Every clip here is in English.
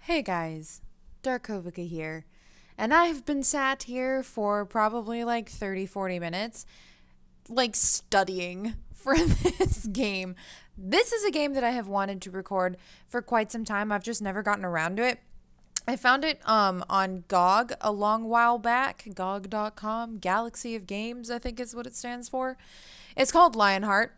Hey guys, Darkovika here, and I have been sat here for probably like 30-40 minutes, like studying for this game. This is a game that I have wanted to record for quite some time. I've just never gotten around to it. I found it on GOG a long while back, GOG.com, Galaxy of Games, I think is what it stands for. It's called Lionheart.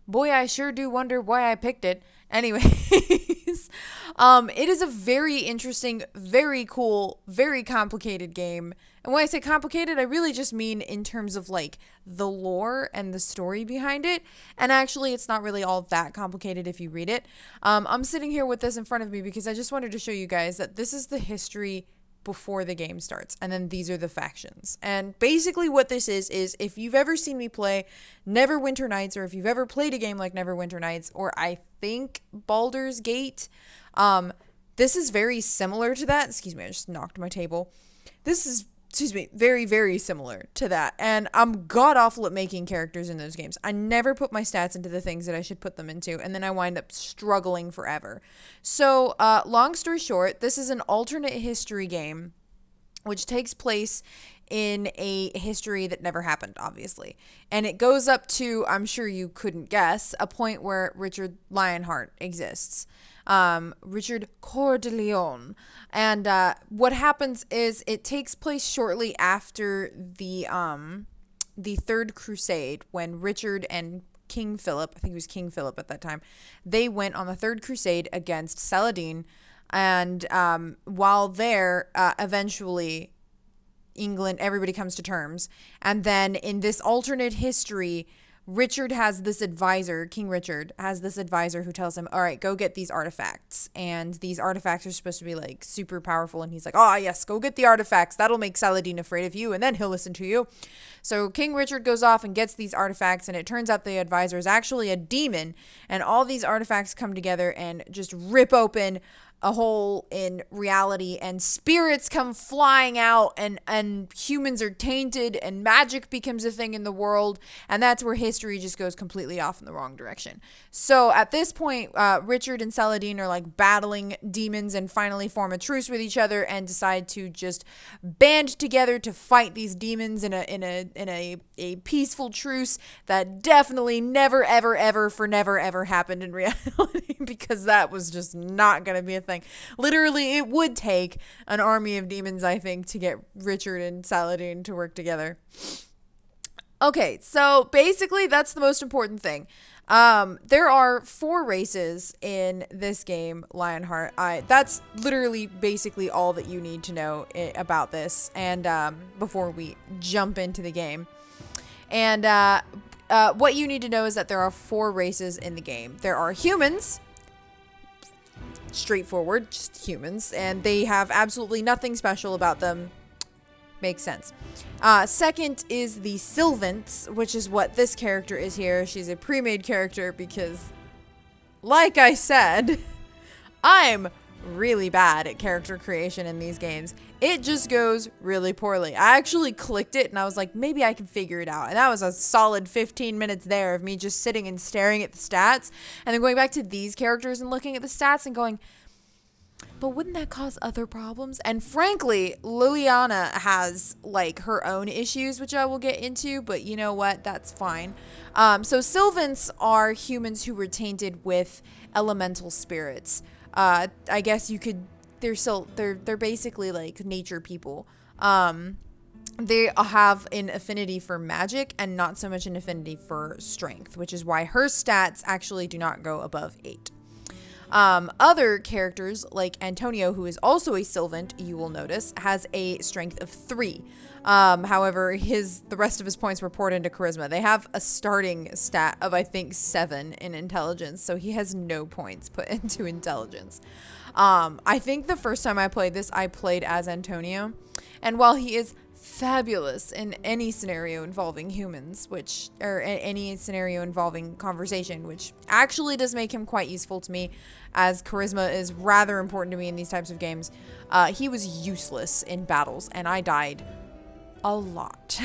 Boy, I sure do wonder why I picked it. Anyways, it is a very interesting, very cool, very complicated game. And when I say complicated, I really just mean in terms of like the lore and the story behind it. And actually, it's not really all that complicated if you read it. I'm sitting here with this in front of me because I just wanted to show you guys that this is the history before the game starts, and then these are the factions. And basically what this is if you've ever seen me play Neverwinter Nights, or if you've ever played a game like Neverwinter Nights, or I think Baldur's Gate, this is very similar to that. Excuse me, I just knocked my table. This is very, very similar to that. And I'm god awful at making characters in those games. I never put my stats into the things that I should put them into, and then I wind up struggling forever. So, long story short, this is an alternate history game, which takes place in a history that never happened, obviously. And it goes up to, I'm sure you couldn't guess, a point where Richard Lionheart exists. Richard Coeur de Lion. And what happens is it takes place shortly after the Third Crusade, when Richard and King Philip, I think it was King Philip at that time, they went on the Third Crusade against Saladin. And while there, eventually England, everybody comes to terms. And then in this alternate history, Richard has this advisor, King Richard has this advisor who tells him, all right, go get these artifacts. And these artifacts are supposed to be like super powerful. And he's like, oh yes, go get the artifacts. That'll make Saladin afraid of you, and then he'll listen to you. So King Richard goes off and gets these artifacts, and it turns out the advisor is actually a demon. And all these artifacts come together and just rip open a hole in reality, and spirits come flying out, and humans are tainted, and magic becomes a thing in the world, and that's where history just goes completely off in the wrong direction. So at this point, Richard and Saladin are like battling demons and finally form a truce with each other and decide to just band together to fight these demons in a peaceful truce that definitely never ever happened in reality because that was just not going to be a thing. Literally, it would take an army of demons, I think, to get Richard and Saladin to work together. Okay, so basically that's the most important thing. There are 4 races in this game, Lionheart. That's literally basically all that you need to know about this, and before we jump into the game. And what you need to know is that there are 4 races in the game. There are humans, straightforward, just humans, and they have absolutely nothing special about them. Makes sense. Second is the Sylvants, which is what this character is here. She's a pre-made character because, like I said, I'm really bad at character creation in these games. It just goes really poorly. I actually clicked it and I was like, maybe I can figure it out. And that was a solid 15 minutes there of me just sitting and staring at the stats, and then going back to these characters and looking at the stats and going, but wouldn't that cause other problems? And frankly, Liliana has like her own issues, which I will get into, but you know what? That's fine. So Sylvants are humans who were tainted with elemental spirits. I guess you could, they're basically like nature people. They have an affinity for magic and not so much an affinity for strength, which is why her stats actually do not go above 8. Other characters like Antonio, who is also a Sylvant, you will notice, has a strength of 3. However, the rest of his points were poured into charisma. They have a starting stat of, I think, 7 in intelligence, so he has no points put into intelligence. I think the first time I played this, I played as Antonio, and while he is fabulous in any scenario involving humans, or any scenario involving conversation, which actually does make him quite useful to me, as charisma is rather important to me in these types of games. He was useless in battles, and I died a lot.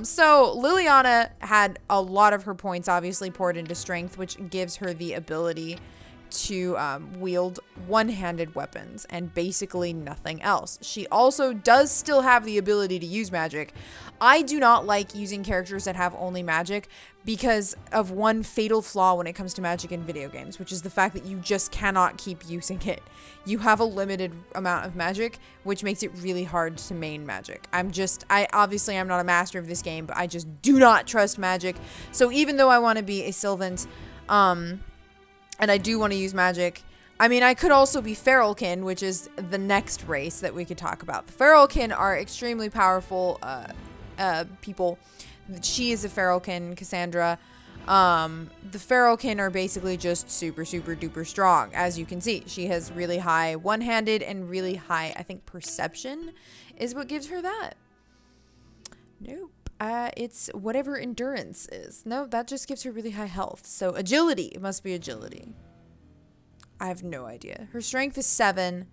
So Liliana had a lot of her points obviously poured into strength, which gives her the ability to wield one-handed weapons and basically nothing else. She also does still have the ability to use magic. I do not like using characters that have only magic because of one fatal flaw when it comes to magic in video games, which is the fact that you just cannot keep using it. You have a limited amount of magic, which makes it really hard to main magic. Obviously I'm not a master of this game, but I just do not trust magic. So even though I want to be a Sylvant, and I do want to use magic. I mean, I could also be Feralkin, which is the next race that we could talk about. The Feralkin are extremely powerful people. She is a Feralkin, Cassandra. The Feralkin are basically just super, super duper strong. As you can see, she has really high one-handed and really high, I think, perception is what gives her that. Nope. It's whatever endurance is. No, that just gives her really high health. So agility. It must be agility. I have no idea. Her strength is 7.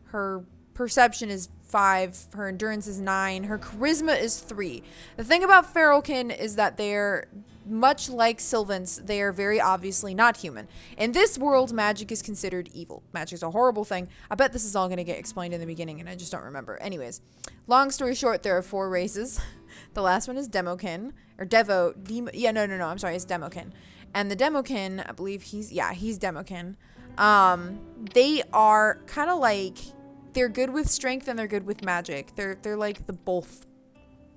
Her perception is 5. Her endurance is 9. Her charisma is 3. The thing about Feralkin is that they're much like Sylvants. They are very obviously not human. In this world, magic is considered evil. Magic is a horrible thing. I bet this is all going to get explained in the beginning and I just don't remember. Anyways, long story short, there are 4 races. The last one is Demokin, or I'm sorry, it's Demokin. And the Demokin, I believe he's Demokin. They are kind of like, they're good with strength and they're good with magic. They're like the both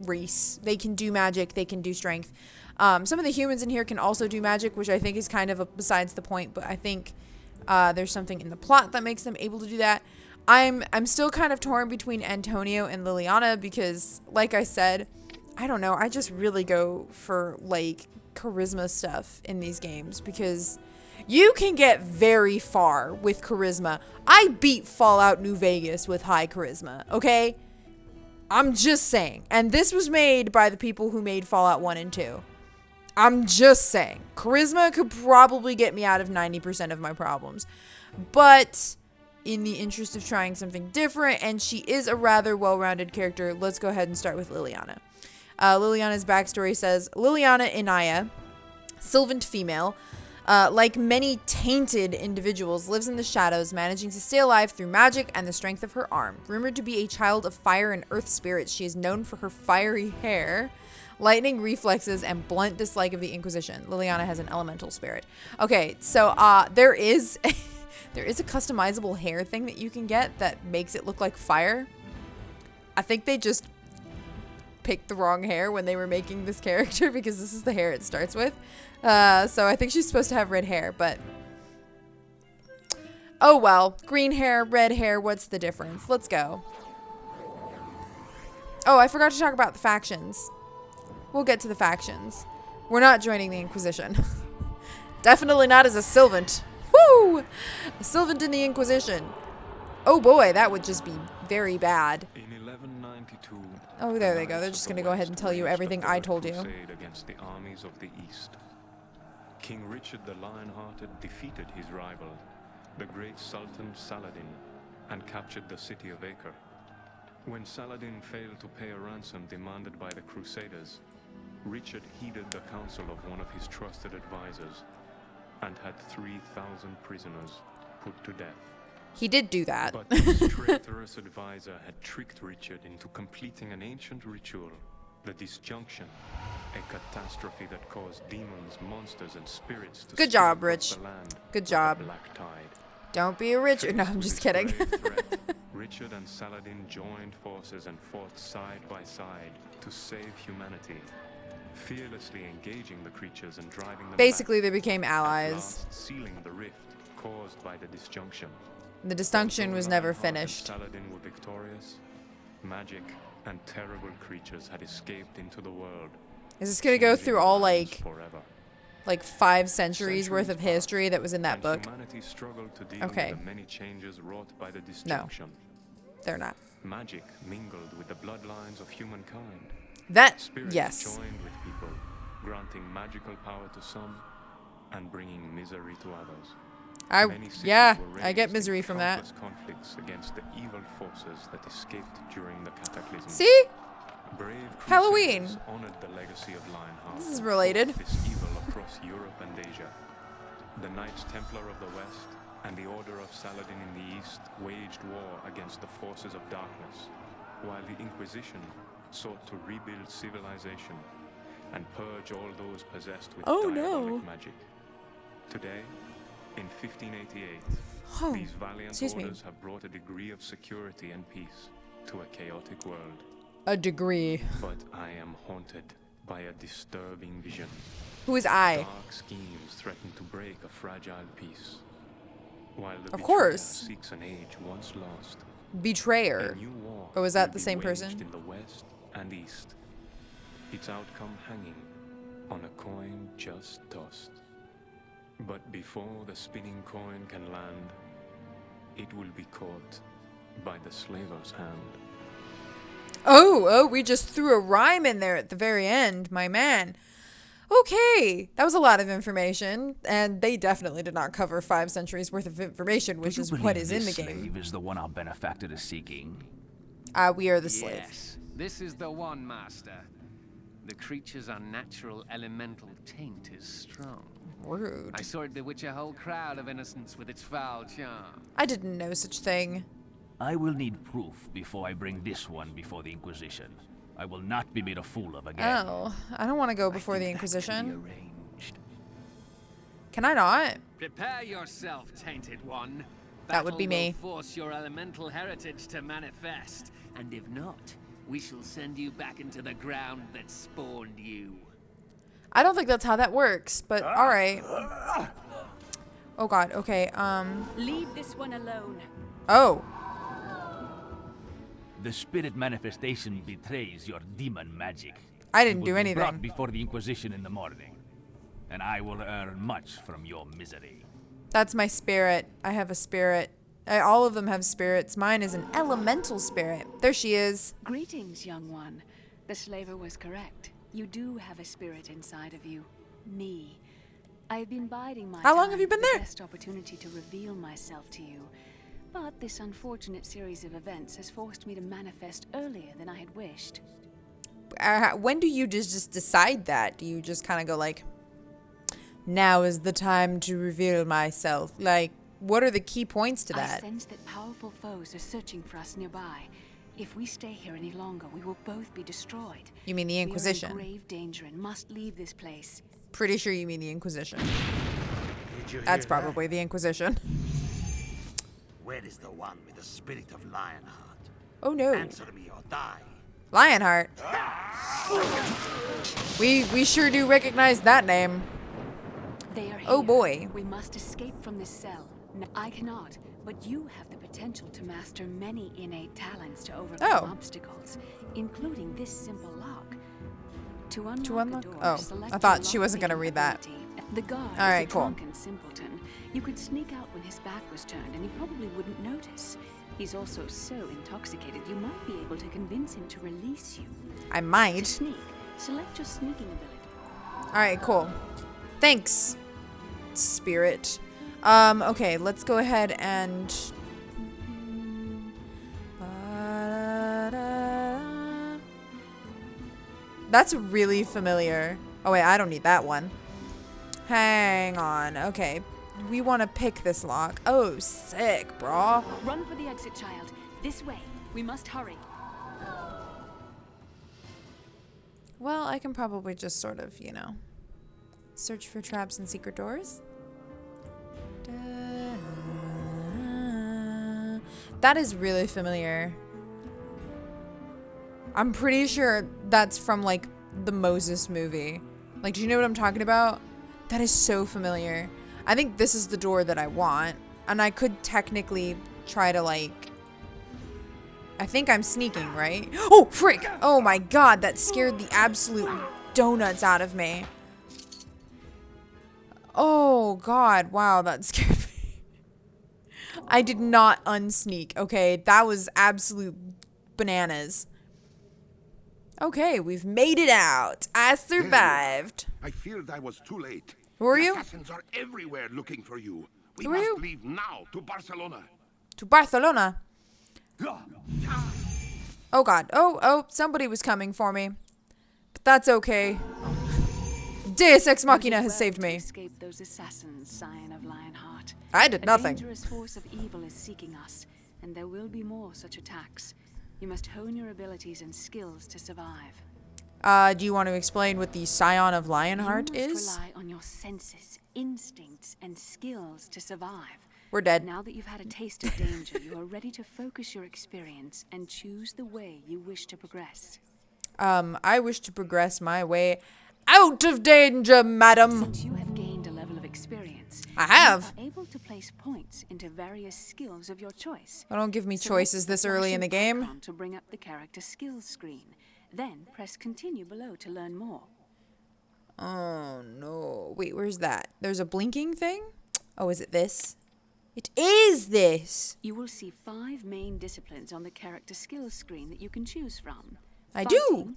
race. They can do magic, they can do strength. Some of the humans in here can also do magic, which I think is kind of besides the point, but I think there's something in the plot that makes them able to do that. I'm still kind of torn between Antonio and Liliana because, like I said, I don't know, I just really go for, like, charisma stuff in these games because you can get very far with charisma. I beat Fallout New Vegas with high charisma, okay? I'm just saying. And this was made by the people who made Fallout 1 and 2. I'm just saying. Charisma could probably get me out of 90% of my problems. But in the interest of trying something different, and she is a rather well-rounded character, let's go ahead and start with Liliana. Liliana's backstory says, Liliana Inaya, Sylvant female, like many tainted individuals, lives in the shadows, managing to stay alive through magic and the strength of her arm. Rumored to be a child of fire and earth spirits, she is known for her fiery hair, lightning reflexes, and blunt dislike of the Inquisition. Liliana has an elemental spirit. Okay, so there is a customizable hair thing that you can get that makes it look like fire. I think they just picked the wrong hair when they were making this character because this is the hair it starts with. So I think she's supposed to have red hair, but oh well. Green hair, red hair, what's the difference? Let's go. Oh, I forgot to talk about the factions. We'll get to the factions. We're not joining the Inquisition. Definitely not as a Sylvant. Woo! A Sylvant in the Inquisition. Oh boy, that would just be very bad. In 1192, oh, there they go. They're just going to go ahead and tell you everything I told you. Against the armies of the East. King Richard the Lionhearted defeated his rival, the great Sultan Saladin, and captured the city of Acre. When Saladin failed to pay a ransom demanded by the Crusaders, Richard heeded the counsel of one of his trusted advisors and had 3,000 prisoners put to death. He did do that. But this traitorous advisor had tricked Richard into completing an ancient ritual, the disjunction, a catastrophe that caused demons, monsters, and spirits to Good job, Rich. the land. Good job. Like a black tide. Don't be a Richard. No, I'm just kidding. Threat, Richard and Saladin joined forces and fought side by side to save humanity, fearlessly engaging the creatures and driving them Basically, back, they became allies. at last sealing the rift caused by the disjunction. The disjunction was never Lionheart and finished. Saladin were victorious. Magic and terrible creatures had escaped into the world. Is this going to go through all, like forever. 5 centuries worth of history that was in that And book? humanity struggled to deal Okay. with the many changes wrought by the disjunction. They're not. Magic mingled with the bloodlines of humankind. That, Spirits yes. joined with people, granting magical power to some and bringing misery to others. Many cities Yeah, were I get raised in misery from that. countless conflicts against the evil forces that escaped during the cataclysm. See? Brave Halloween. crusaders honored the legacy of Lionheart. This is and related. fought this evil across Europe and Asia. The Knights Templar of the West and the Order of Saladin in the East waged war against the forces of darkness, while the Inquisition sought to rebuild civilization and purge all those possessed with diabolic magic. Today, in 1588, these valiant orders have brought a degree of security and peace to a chaotic world. A degree. But I am haunted by a disturbing vision. Who is I? Dark schemes threaten to break a fragile peace. While the betrayer seeks an age once lost. Betrayer. Oh, is that the same person? In the West and East. Its outcome hanging on a coin just tossed. But before the spinning coin can land, it will be caught by the slaver's hand. Oh, we just threw a rhyme in there at the very end, my man. Okay, that was a lot of information, and they definitely did not cover 5 centuries worth of information, which is what is in the game. Slave is the one our benefactor is seeking. We are the slave. Yes, this is the one, Master. The creature's unnatural elemental taint is strong. Rude. I saw it bewitch a whole crowd of innocents with its foul charm. I didn't know such thing. I will need proof before I bring this one before the Inquisition. I will not be made a fool of again. Oh, I don't want to go before the Inquisition. Can I not? Prepare yourself, tainted one. That would be me. Will force your elemental heritage to manifest, and if not, we shall send you back into the ground that spawned you. I don't think that's how that works, but all right. Oh God. Okay. Leave this one alone. Oh. The spirit manifestation betrays your demon magic. I didn't It do will be anything. brought before the Inquisition in the morning, and I will earn much from your misery. That's my spirit. I have a spirit. All of them have spirits. Mine is an elemental spirit. There she is. Greetings, young one. The slaver was correct. You do have a spirit inside of you. Me. I've been biding my How long time have you been for the there? best opportunity to reveal myself to you. But this unfortunate series of events has forced me to manifest earlier than I had wished. When do you just decide that? Do you just kind of go like, now is the time to reveal myself? Like, what are the key points to I that? sense that powerful foes are searching for us nearby. If we stay here any longer, we will both be destroyed. You mean the Inquisition? We are in grave danger and must leave this place. Pretty sure you mean the Inquisition. Did you That's hear probably the Inquisition. that? Where is the one with the spirit of Lionheart? Oh no. Answer me or die. Lionheart. We sure do recognize that name. They are here. Oh boy. We must escape from this cell. I cannot, but you have the potential to master many innate talents to overcome obstacles, including this simple lock. To unlock the door, Oh, select I thought the she wasn't gonna read that. ability. The guard All right, is a cool. drunken simpleton. You could sneak out when his back was turned, and he probably wouldn't notice. He's also so intoxicated, you might be able to convince him to release you. I To might. sneak, select your sneaking ability. All right, cool. Thanks, spirit. Okay, let's go ahead and. That's really familiar. Oh wait, I don't need that one. Hang on. Okay, we want to pick this lock. Oh, sick, brah. Run for the exit, child. This way. We must hurry. Well, I can probably just sort of, search for traps and secret doors. That is really familiar. I'm pretty sure that's from, like, the Moses movie. Like, do you know what I'm talking about? That is so familiar. I think this is the door that I want. And I could technically try to, like... I think I'm sneaking, right? Oh, frick! Oh my god, that scared the absolute donuts out of me. Oh god, wow, that scared me. I did not unsneak, okay? That was absolute bananas. Okay, we've made it out. I survived. I feared I was too late. Who are The you? assassins are everywhere looking for you. We Who are must you? leave now to Barcelona. To Barcelona. Oh god. Oh, somebody was coming for me. But that's okay. Deus Ex You Machina did has well saved to me. escape those assassins, Scion of Lionheart. I did A nothing. dangerous force of evil is seeking us, and there will be more such attacks. You must hone your abilities and skills to survive. Do you want to explain what the Scion of Lionheart You must is? rely on your senses, instincts, and skills to survive. We're dead. Now that you've had a taste of danger, you are ready to focus your experience and choose the way you wish to progress. I wish to progress my way out of danger, madam. Since you have gained a level of experience, I have. you are able to place points into various skills of your choice. Don't give me Select choices this early in the flashing game. icon to bring up the character skills screen. Then press continue below to learn more. Oh, no. Wait, where's that? There's a blinking thing? Oh, is it this? It is this. You will see 5 main disciplines on the character skills screen that you can choose from. I do. Fighting,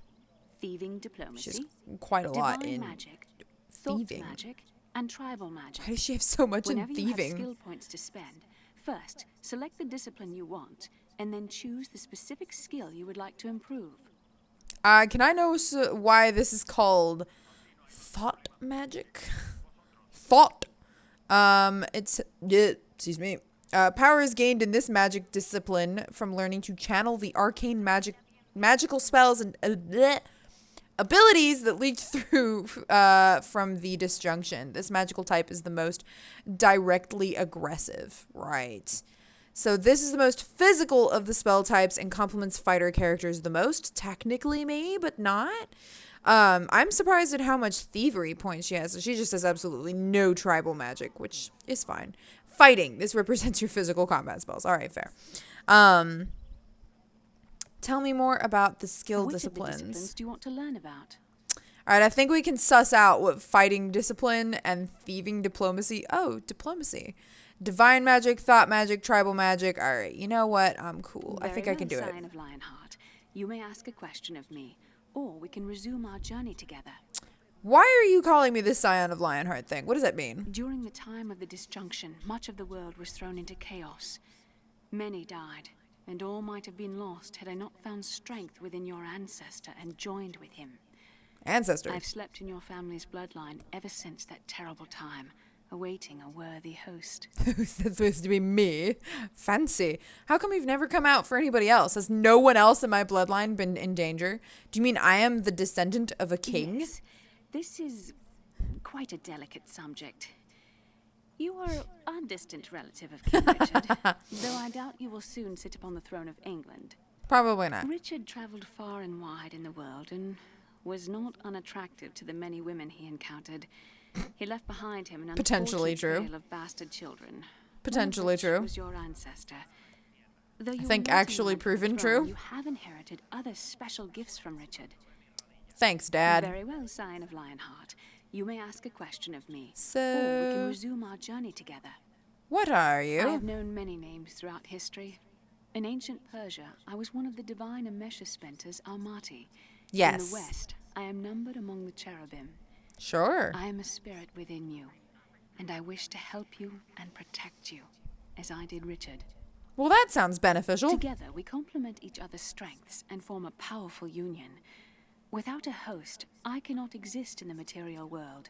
thieving diplomacy, She's quite a lot divine in magic, thought thieving. magic, and tribal magic. Why does she have so much Whenever in you have thieving? skill points to spend, first select the discipline you want, and then choose the specific skill you would like to improve. Can I know why this is called thought magic? Thought. Excuse me. Power is gained in this magic discipline from learning to channel the arcane magical spells and abilities that leak through from the disjunction. This magical type is the most directly aggressive, right? So this is the most physical of the spell types and complements fighter characters the most. Technically me, but not. I'm surprised at how much thievery points she has. So she just has absolutely no tribal magic, which is fine. Fighting. This represents your physical combat spells. All right, fair. Tell me more about the skill Which disciplines. of the disciplines do you want to learn about? All right, I think we can suss out what fighting discipline and thieving diplomacy. Oh, diplomacy. Divine magic, thought magic, tribal magic. All right, you know what? I'm cool. I think I can do it. Scion of Lionheart. You may ask a question of me, or we can resume our journey together. Why are you calling me the Scion of Lionheart thing? What does that mean? During the time of the disjunction, much of the world was thrown into chaos. Many died, and all might have been lost had I not found strength within your ancestor and joined with him. Ancestor. I've slept in your family's bloodline ever since that terrible time, awaiting a worthy host. Who's that supposed to be me? Fancy. How come you've never come out for anybody else? Has no one else in my bloodline been in danger? Do you mean I am the descendant of a king? Yes, this is quite a delicate subject. You are a distant relative of King Richard, though I doubt you will soon sit upon the throne of England. Probably not. Richard traveled far and wide in the world and was not unattractive to the many women he encountered. He left behind him an Potentially unfortunate true. trail of bastard children. Potentially one of which true. Was your ancestor. Though I you think were not actually in line for the proven throne, true. You have inherited other special gifts from Richard. Thanks, Dad. Very well, Scion of Lionheart. You may ask a question of me, or we So, can resume our journey together. what are I you? have known many names throughout history. In ancient Persia, I was one of the divine Amesha-Spenters, Almaty. In Yes. the West, I am numbered among the cherubim. Sure. I am a spirit within you, and I wish to help you and protect you, as I did Richard. Well, that sounds beneficial. Together, we complement each other's strengths and form a powerful union. Without a host, I cannot exist in the material world.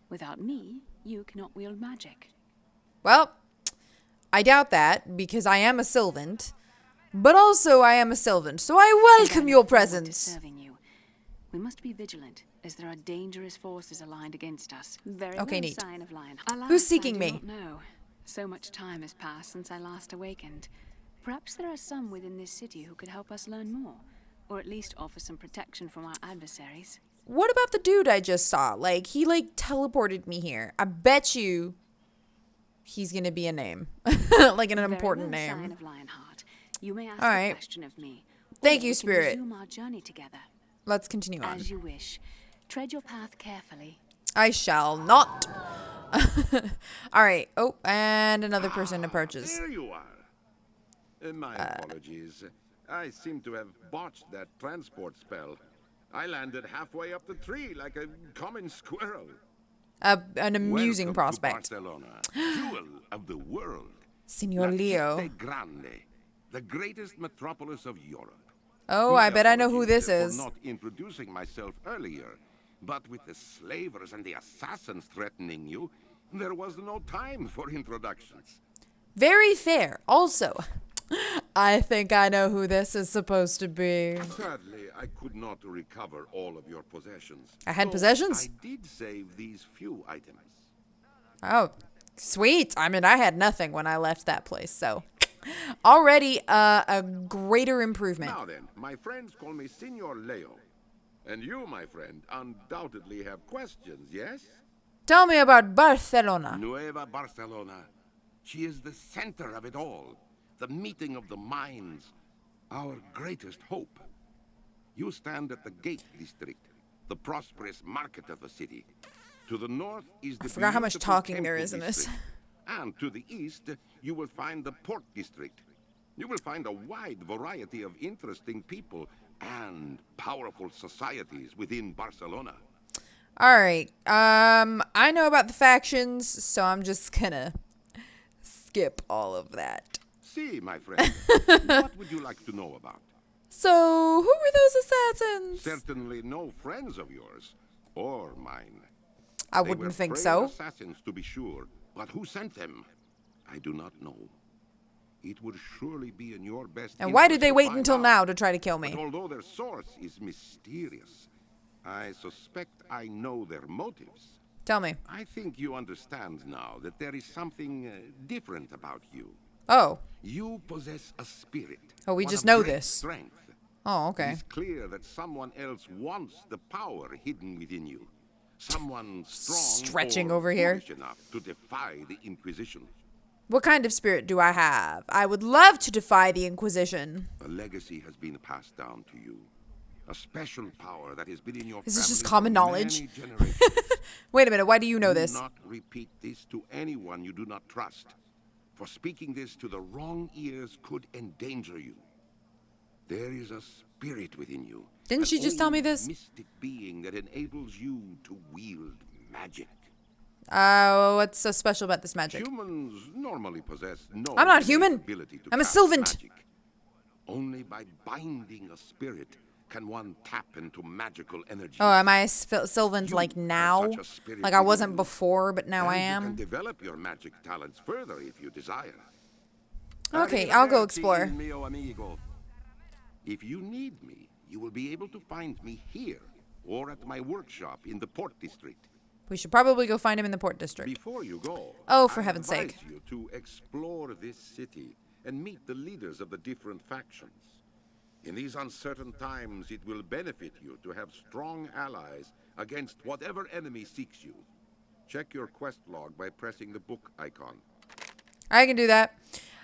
Without me, you cannot wield magic. Well, I doubt that because I am a Sylvant, but also I am a Sylvant, so I And I welcome your look forward to presence. serving you. We must be vigilant, as there are dangerous forces aligned against us. Very Okay, well, neat. Scion of Lionheart. Alas, Who's seeking I do me? not know. So much time has passed since I last awakened. Perhaps there are some within this city who could help us learn more, or at least offer some protection from our adversaries. What about the dude I just saw? Like, he, teleported me here. I bet you he's gonna be a name. Like, an Very important well, Scion name. of Lionheart. You may ask All a right. question of me. Thank or you, we can Spirit. resume our journey together. Let's continue on. As you wish. Tread your path carefully. I shall not. All right. Oh, and another person approaches. There you are. My apologies. I seem to have botched that transport spell. I landed halfway up the tree like a common squirrel. An amusing Welcome prospect. to Barcelona, jewel of the world. Senor La Leo. Citte Grande, the greatest metropolis of Europe. Oh, My I bet I know who apologies this for is. not introducing myself earlier. But with the slavers and the assassins threatening you, there was no time for introductions. Very fair. Also, I think I know who this is supposed to be. Sadly, I could not recover all of your possessions. I had So possessions? I did save these few items. Oh, sweet. I mean, I had nothing when I left that place, so already a greater improvement. Now then, my friends call me Signor Leo. And you, my friend, undoubtedly have questions, yes? Tell me about Barcelona. Nueva Barcelona. She is the center of it all. The meeting of the minds. Our greatest hope. You stand at the Gate District, the prosperous market of the city. To the north is the I forgot how much beautiful talking there Temple is in this. District. And to the east, you will find the Port District. You will find a wide variety of interesting people and powerful societies within Barcelona. All right. I know about the factions, so I'm just gonna skip all of that. See, my friend, what would you like to know about? So, who were those assassins? Certainly no friends of yours or mine. I They wouldn't were think brave so. assassins, to be sure, but who sent them? I do not know. It would surely be in your best And why did interest they to wait find until out. now to try to kill But me? although their source is mysterious, I suspect I know their motives. Tell me. I think you understand now that there is something different about you. Oh. You possess a spirit. Oh, we one just of know great this. Strength. Oh, It okay. is clear that someone else wants the power hidden within you. Someone strong Stretching or over here. foolish enough to defy the Inquisition. What kind of spirit do I have? I would love to defy the Inquisition. A legacy has been passed down to you. A special power that has been in your Is this just family common for knowledge? many generations. Wait a minute, why do you know Do this? not repeat this to anyone you do not trust. For speaking this to the wrong ears could endanger you. There is a spirit within you. Didn't an she just tell me old this? Mystic being that enables you to wield magic. What's so special about this magic? Humans normally possess no I'm not innate human. ability to I'm a cast sylvant. magic. Only by binding a spirit can one tap into magical energy. Oh, am I a sylvant You like have now? such a spirit Like I within wasn't you, before, but now I and you am? can develop your magic talents further if you desire. Okay, I'll go explore. Mio amigo. If you need me, you will be able to find me here or at my workshop in the Port District. We should probably go find him in the Port District. Before you go, Oh, for I heaven's advise sake. you to explore this city and meet the leaders of the different factions. In these uncertain times, it will benefit you to have strong allies against whatever enemy seeks you. Check your quest log by pressing the book icon. I can do that.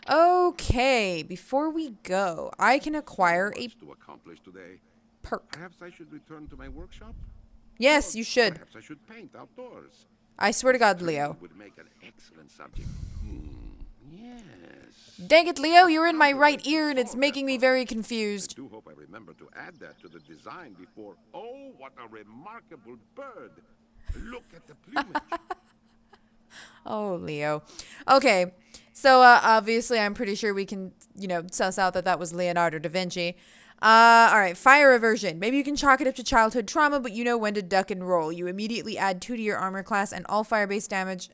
Okay, before we go, I can acquire a Much to accomplish today. perk. Perhaps I should return to my workshop? Yes, Or you should. Perhaps I should paint outdoors. I swear to God, Leo. Would make an excellent subject. Yes. Dang it, Leo, you're in my right ear and it's making me very I confused. do hope I remember to add that to the design before. Oh, what a remarkable bird! Look at the plumage. Oh, Leo. Okay, so obviously I'm pretty sure we can, suss out that was Leonardo da Vinci. All right, fire aversion. Maybe you can chalk it up to childhood trauma, but you know when to duck and roll. You immediately add 2 to your armor class and all fire-based damage.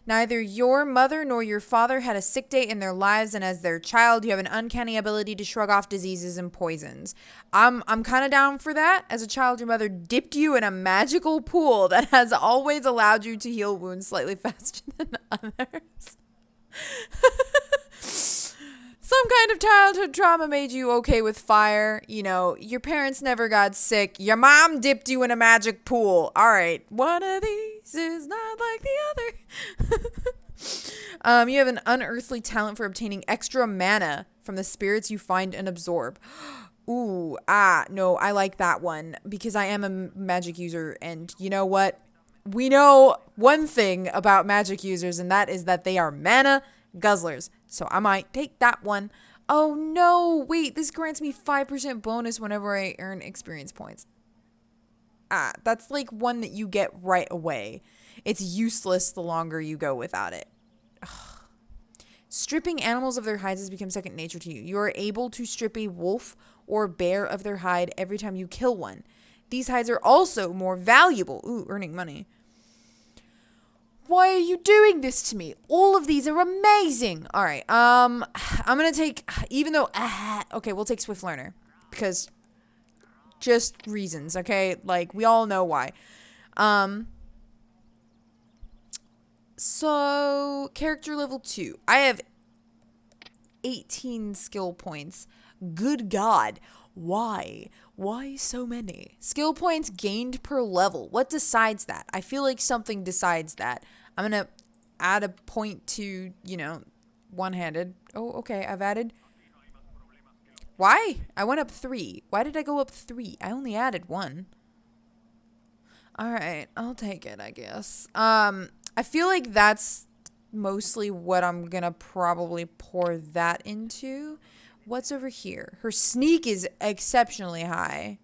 Neither your mother nor your father had a sick day in their lives, and as their child, you have an uncanny ability to shrug off diseases and poisons. I'm kind of down for that. As a child, your mother dipped you in a magical pool that has always allowed you to heal wounds slightly faster than others. Some kind of childhood trauma made you okay with fire. Your parents never got sick. Your mom dipped you in a magic pool. All right, one of these is not like the other. You have an unearthly talent for obtaining extra mana from the spirits you find and absorb. No, I like that one because I am a magic user, and you know what? We know one thing about magic users, and that is that they are mana guzzlers. So I might take that one. Oh no, wait, this grants me 5% bonus whenever I earn experience points. That's like one that you get right away. It's useless the longer you go without it. Ugh. Stripping animals of their hides has become second nature to you. You are able to strip a wolf or bear of their hide every time you kill one. These hides are also more valuable. Ooh, earning money. Why are you doing this to me? All of these are amazing. All right. I'm going to take, even though, okay, we'll take Swift Learner because just reasons, okay? Like, we all know why. So, character level 2. I have 18 skill points. Good God. Why? Why so many? Skill points gained per level. What decides that? I feel like something decides that. I'm going to add a point to, you know, one-handed. Oh, okay. I've added. Why? I went up 3. Why did I go up 3? I only added 1. All right. I'll take it, I guess. I feel like that's mostly what I'm going to probably pour that into. What's over here? Her sneak is exceptionally high.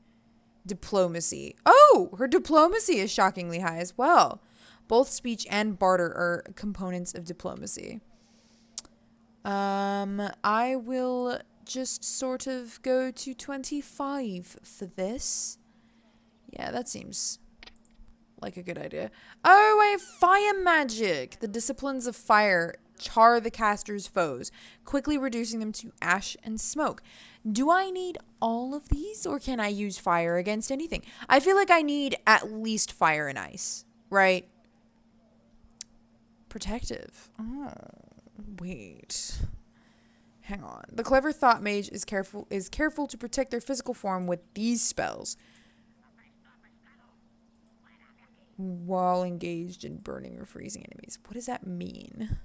Diplomacy. Oh, her diplomacy is shockingly high as well. Both speech and barter are components of diplomacy. I will just sort of go to 25 for this. Yeah, that seems like a good idea. Oh, I have fire magic. The disciplines of fire char the caster's foes, quickly reducing them to ash and smoke. Do I need all of these, or can I use fire against anything? I feel like I need at least fire and ice, right? Protective. Oh, wait. Hang on. The clever thought mage is careful to protect their physical form with these spells while engaged in burning or freezing enemies. What does that mean?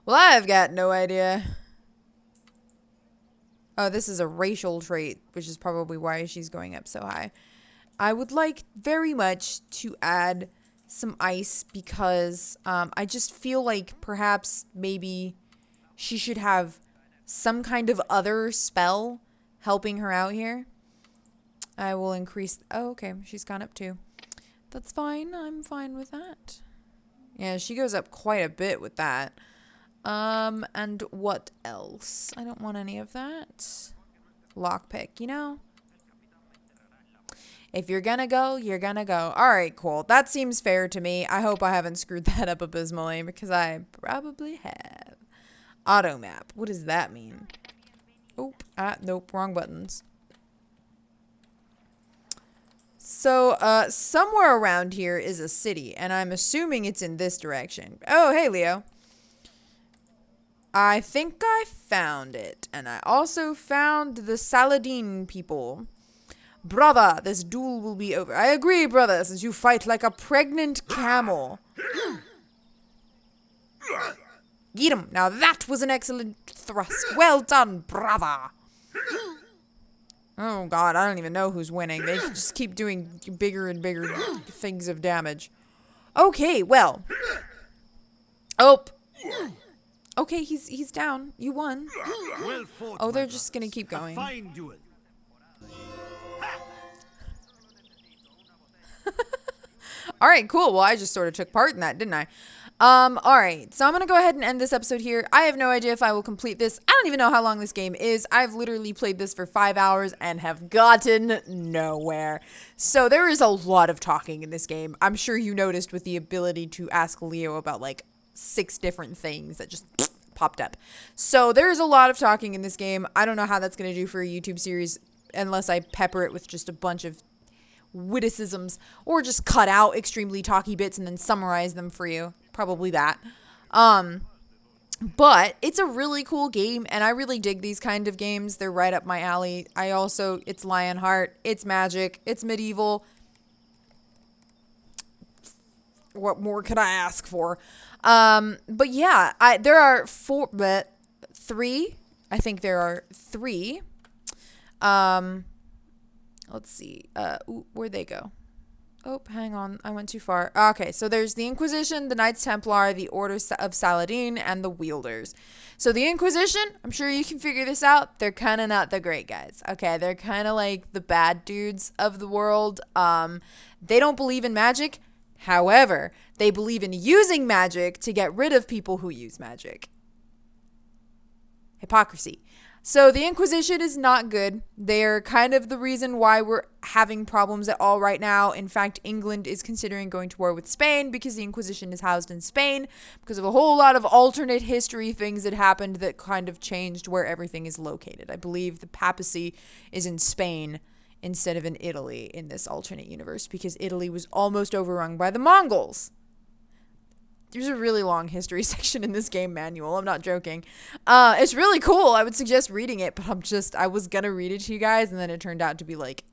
Well, I've got no idea. Oh, this is a racial trait, which is probably why she's going up so high. I would like very much to add some ice because I just feel like perhaps maybe she should have some kind of other spell helping her out here. I will increase. Oh, okay. She's gone up too. That's fine. I'm fine with that. Yeah, she goes up quite a bit with that. And what else? I don't want any of that. Lockpick, you know? If you're gonna go, you're gonna go. Alright, cool. That seems fair to me. I hope I haven't screwed that up abysmally because I probably have. Auto map. What does that mean? Oop. Nope. Wrong buttons. So, somewhere around here is a city, and I'm assuming it's in this direction. Oh, hey, Leo. I think I found it. And I also found the Saladin people. Brother, this duel will be over. I agree, brother, since you fight like a pregnant camel. Get him. Now that was an excellent thrust. Well done, brother. Oh, God, I don't even know who's winning. They just keep doing bigger and bigger things of damage. Okay, well. Oh. Okay, he's down. You won. Well fought, Oh, they're just gonna keep a going. fine duel. Alright, cool. Well, I just sort of took part in that, didn't I? Alright. So I'm gonna go ahead and end this episode here. I have no idea if I will complete this. I don't even know how long this game is. I've literally played this for 5 hours and have gotten nowhere. So there is a lot of talking in this game. I'm sure you noticed with the ability to ask Leo about like 6 different things that just popped up. So there's a lot of talking in this game. I don't know how that's going to do for a YouTube series unless I pepper it with just a bunch of witticisms or just cut out extremely talky bits and then summarize them for you. Probably that. But it's a really cool game and I really dig these kind of games. They're right up my alley. It's Lionheart, it's magic, it's medieval. What more could I ask for? But yeah, there are 3. I think there are 3. Let's see. Where'd they go? Oh, hang on. I went too far. Okay, so there's the Inquisition, the Knights Templar, the Order of Saladin, and the Wielders. So the Inquisition, I'm sure you can figure this out. They're kind of not the great guys. Okay, they're kind of like the bad dudes of the world. They don't believe in magic. However, they believe in using magic to get rid of people who use magic. Hypocrisy. So the Inquisition is not good. They're kind of the reason why we're having problems at all right now. In fact, England is considering going to war with Spain because the Inquisition is housed in Spain because of a whole lot of alternate history things that happened that kind of changed where everything is located. I believe the papacy is in Spain instead of in Italy in this alternate universe because Italy was almost overrun by the Mongols. There's a really long history section in this game manual. I'm not joking. It's really cool. I would suggest reading it, but I was going to read it to you guys, and then it turned out to be like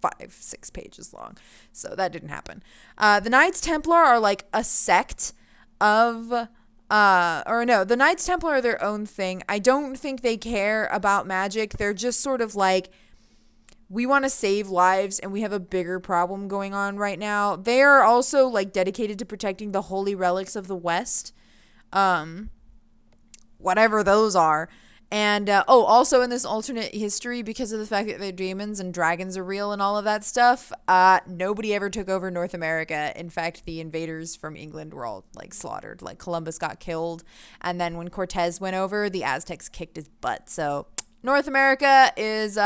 5-6 pages long. So that didn't happen. The Knights Templar are like a sect of, the Knights Templar are their own thing. I don't think they care about magic. They're just sort of like, we want to save lives and we have a bigger problem going on right now. They are also like dedicated to protecting the holy relics of the West. Whatever those are. And, also in this alternate history, because of the fact that they're demons and dragons are real and all of that stuff, nobody ever took over North America. In fact, the invaders from England were all like slaughtered. Like Columbus got killed. And then when Cortez went over, the Aztecs kicked his butt. So North America is,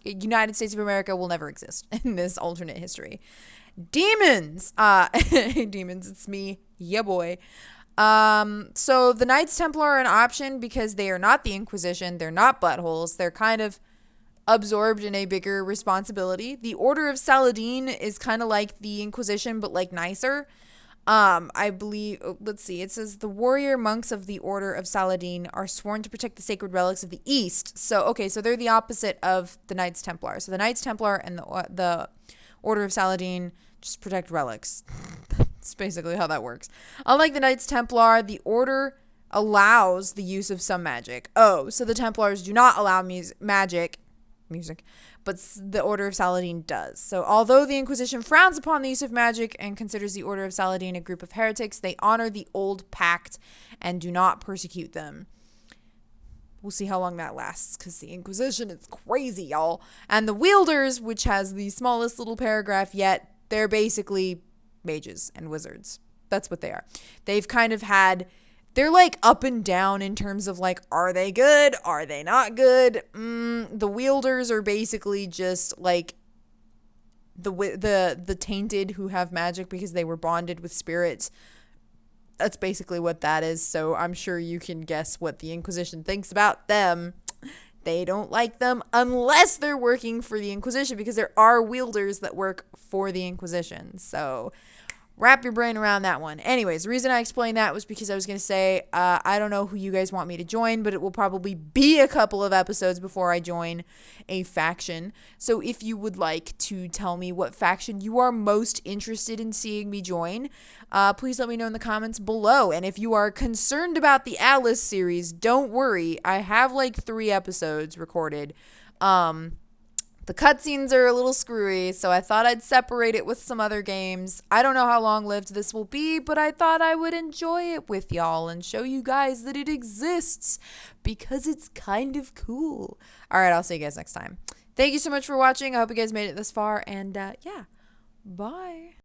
United States of America will never exist in this alternate history. Demons. Demons, it's me. Yeah, boy. So the Knights Templar are an option because they are not the Inquisition. They're not buttholes. They're kind of absorbed in a bigger responsibility. The Order of Saladin is kind of like the Inquisition, but like nicer. I believe, let's see, it says the warrior monks of the Order of Saladin are sworn to protect the sacred relics of the East. So, okay, so they're the opposite of the Knights Templar. So the Knights Templar and the Order of Saladin just protect relics. That's basically how that works. Unlike the Knights Templar, the Order allows the use of some magic. Oh, so the Templars do not allow magic, but the Order of Saladin does. So although the Inquisition frowns upon the use of magic and considers the Order of Saladin a group of heretics, they honor the old pact and do not persecute them. We'll see how long that lasts because the Inquisition is crazy, y'all. And the Wielders, which has the smallest little paragraph yet, they're basically mages and wizards. That's what they are. They've kind of had... They're like up and down in terms of like, are they good? Are they not good? The Wielders are basically just like the tainted who have magic because they were bonded with spirits. That's basically what that is. So I'm sure you can guess what the Inquisition thinks about them. They don't like them unless they're working for the Inquisition because there are Wielders that work for the Inquisition. So wrap your brain around that one. Anyways, the reason I explained that was because I was going to say, I don't know who you guys want me to join, but it will probably be a couple of episodes before I join a faction. So if you would like to tell me what faction you are most interested in seeing me join, please let me know in the comments below. And if you are concerned about the Alice series, don't worry. I have like 3 episodes recorded. The cutscenes are a little screwy, so I thought I'd separate it with some other games. I don't know how long-lived this will be, but I thought I would enjoy it with y'all and show you guys that it exists because it's kind of cool. All right, I'll see you guys next time. Thank you so much for watching. I hope you guys made it this far, and yeah, bye.